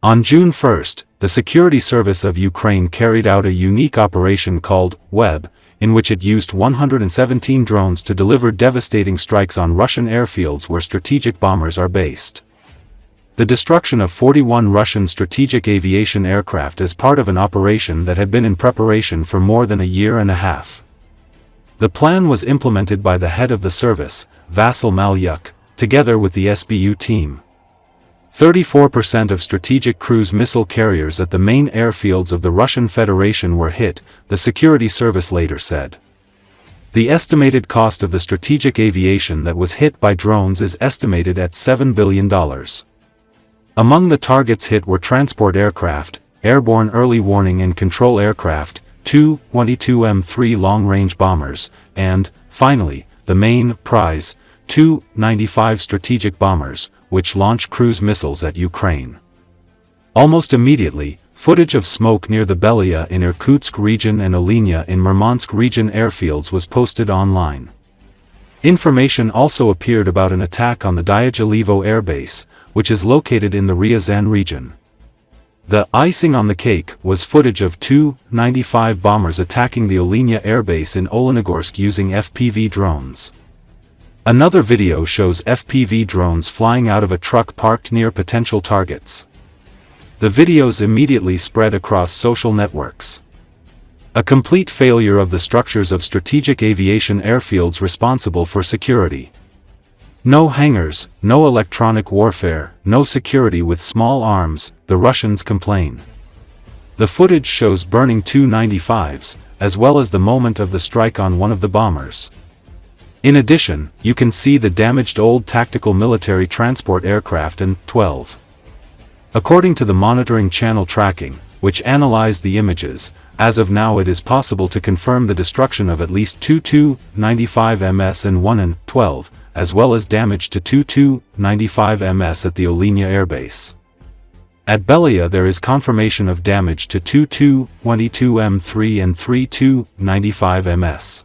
On June 1, the Security Service of Ukraine carried out a unique operation called Web, in which it used 117 drones to deliver devastating strikes on Russian airfields where strategic bombers are based. The destruction of 41 Russian strategic aviation aircraft is part of an operation that had been in preparation for more than a year and a half. The plan was implemented by the head of the service, Vasyl Malyuk, together with the SBU team. 34% of strategic cruise missile carriers at the main airfields of the Russian Federation were hit, the security service later said. The estimated cost of the strategic aviation that was hit by drones is estimated at $7 billion. Among the targets hit were transport aircraft, airborne early warning and control aircraft, two 22M3 long-range bombers, and, finally, the main prize, two 95 strategic bombers, which launch cruise missiles at Ukraine. Almost immediately, footage of smoke near the Belaya in Irkutsk region and Olynya in Murmansk region airfields was posted online. Information also appeared about an attack on the Dyagilevo airbase, which is located in the Ryazan region. The icing on the cake was footage of two 95 bombers attacking the Olynya airbase in Olenogorsk using FPV drones. Another video shows FPV drones flying out of a truck parked near potential targets. The videos immediately spread across social networks. A complete failure of the structures of strategic aviation airfields responsible for security. No hangars, no electronic warfare, no security with small arms, the Russians complain. The footage shows burning two 95s, as well as the moment of the strike on one of the bombers. In addition, you can see the damaged old tactical military transport aircraft and 12. According to the monitoring channel tracking, which analyzed the images, as of now it is possible to confirm the destruction of at least two Tu-95MS and one An-12, as well as damage to two Tu-95MS at the Olynya airbase. At Belaya there is confirmation of damage to two Tu-22M3 and three Tu-95MS.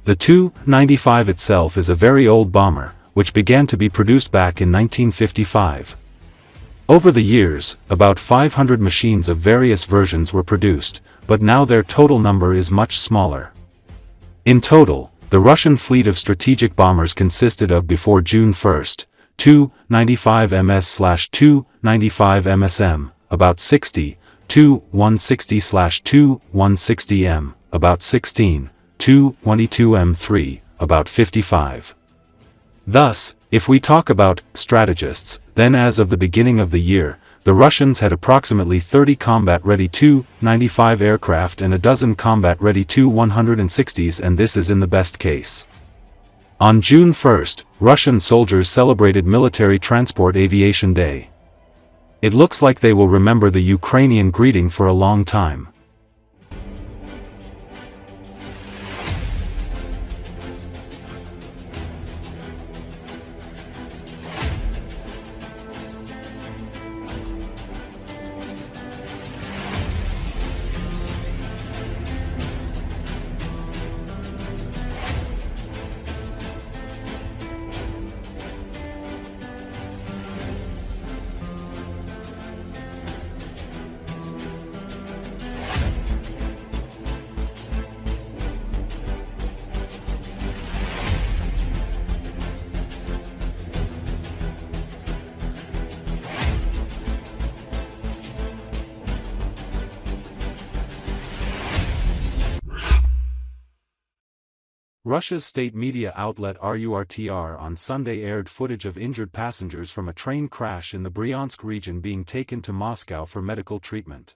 The Tu-95 itself is a very old bomber, which began to be produced back in 1955. Over the years, about 500 machines of various versions were produced, but now their total number is much smaller. In total, the Russian fleet of strategic bombers consisted of, before June 1, Tu-95MS/Tu-95MSM, about 60, Tu-160/Tu-160M, about 16, Tu-22M3, about 55. Thus, if we talk about strategists, then as of the beginning of the year, the Russians had approximately 30 combat-ready Tu-95 aircraft and a dozen combat-ready Tu-160s, and this is in the best case. On June 1, Russian soldiers celebrated Military Transport Aviation Day. It looks like they will remember the Ukrainian greeting for a long time. Russia's state media outlet RURTR on Sunday aired footage of injured passengers from a train crash in the Briansk region being taken to Moscow for medical treatment.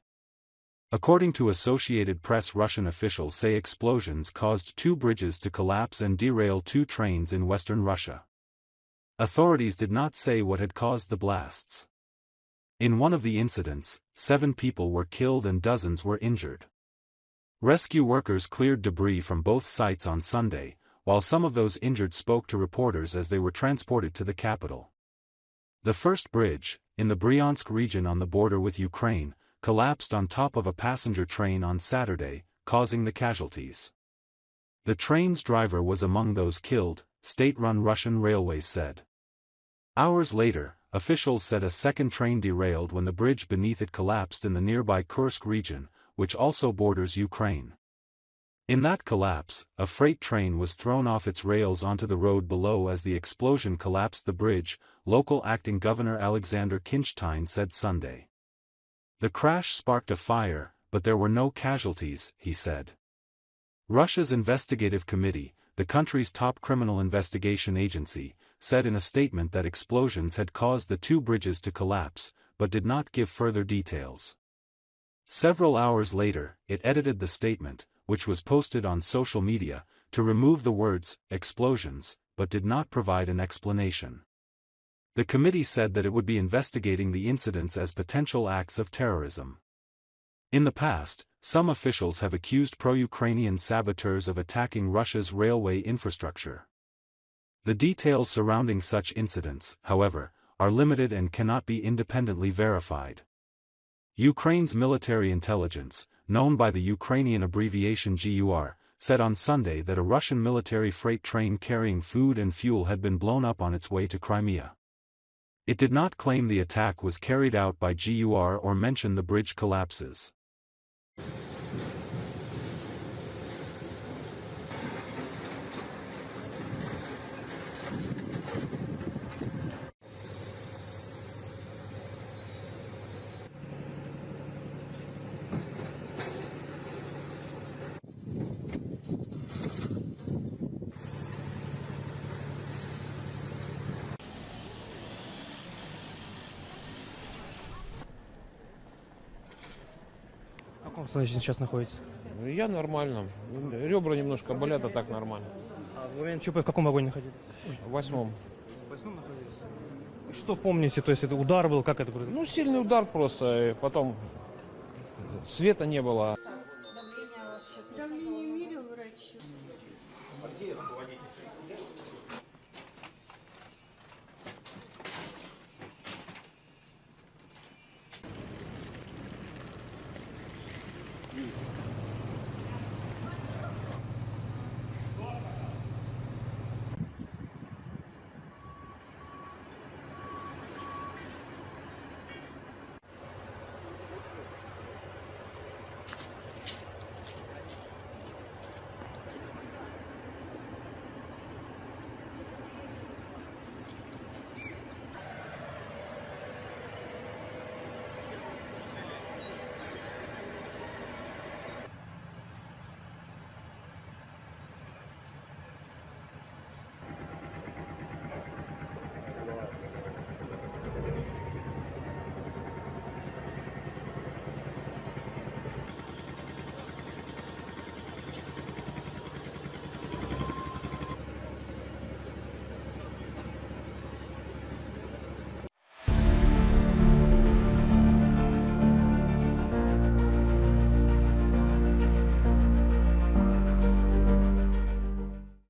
According to Associated Press, Russian officials say explosions caused two bridges to collapse and derail two trains in western Russia. Authorities did not say what had caused the blasts. In one of the incidents, 7 people were killed and dozens were injured. Rescue workers cleared debris from both sites on Sunday, while some of those injured spoke to reporters as they were transported to the capital. The first bridge, in the Briansk region on the border with Ukraine, collapsed on top of a passenger train on Saturday, causing the casualties. The train's driver was among those killed, state-run Russian Railways said. Hours later, officials said a second train derailed when the bridge beneath it collapsed in the nearby Kursk region, which also borders Ukraine. In that collapse, a freight train was thrown off its rails onto the road below as the explosion collapsed the bridge, local acting governor Alexander Kinchtine said Sunday. The crash sparked a fire, but there were no casualties, he said. Russia's investigative committee, the country's top criminal investigation agency, said in a statement that explosions had caused the two bridges to collapse, but did not give further details. Several hours later, it edited the statement, which was posted on social media, to remove the words, explosions, but did not provide an explanation. The committee said that it would be investigating the incidents as potential acts of terrorism. In the past, some officials have accused pro-Ukrainian saboteurs of attacking Russia's railway infrastructure. The details surrounding such incidents, however, are limited and cannot be independently verified. Ukraine's military intelligence, known by the Ukrainian abbreviation GUR, said on Sunday that a Russian military freight train carrying food and fuel had been blown up on its way to Crimea. It did not claim the attack was carried out by GUR or mention the bridge collapses. В каком состоянии сейчас находитесь? Я нормально. Ребра немножко болят, а так нормально. А в момент ЧП в каком вагоне находились? В 8-м. В 8-м находились? Что помните? То есть это удар был? Как это произошло? Ну, сильный удар просто. И потом света не было.